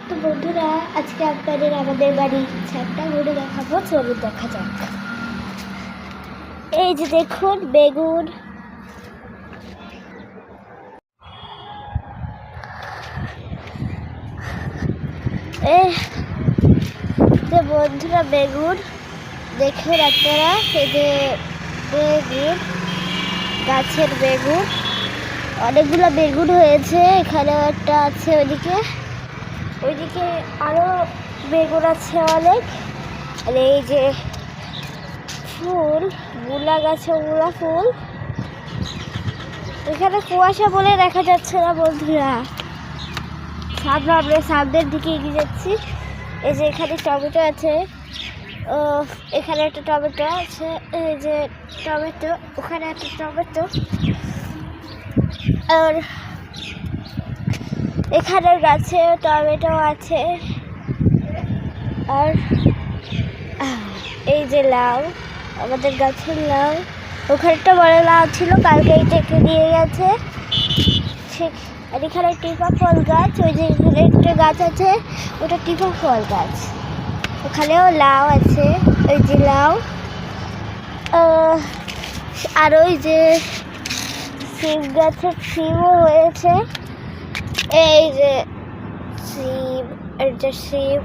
তো বন্ধুরা, আজকে আপনাদের আমাদের বাড়ির ছাদটা ঘুরে দেখাবো। চলুন দেখা যাক। এই যে দেখুন বেগুন, এই যে বন্ধুরা বেগুন দেখুন আপনারা, এই যে বেগুন, গাছের বেগুন, অনেকগুলো বেগুন হয়েছে। এখানেও একটা আছে, ওইদিকে আরো বেগুন আছে অনেক। আর এই যে ফুল, মূলা গাছে মূলা ফুল। এখানে কুয়াশা বলে দেখা যাচ্ছে না বন্ধুরা। আমরা সামনের দিকে এগিয়ে যাচ্ছি। এই যে এখানে টমেটো আছে, এখানে একটা টমেটো আছে, এই যে টমেটো, ওখানে একটা টমেটো, আর এখানে গাছে টমেটো আছে। আর এই যে লাউ, আমাদের গাছের লাউ, ওখানে একটা বড় লাউ ছিল, কালকে এইটাকে নিয়ে গেছে। আর এখানে টিপা ফল গাছ, ওই যে এখানে একটা গাছ আছে, ওটা টিপা ফল গাছ। ওখানেও লাউ আছে, ওই যে লাউ। আর ওই যে শিম গাছের শিমও হয়েছে, এই যে শিম, এই যে শিম,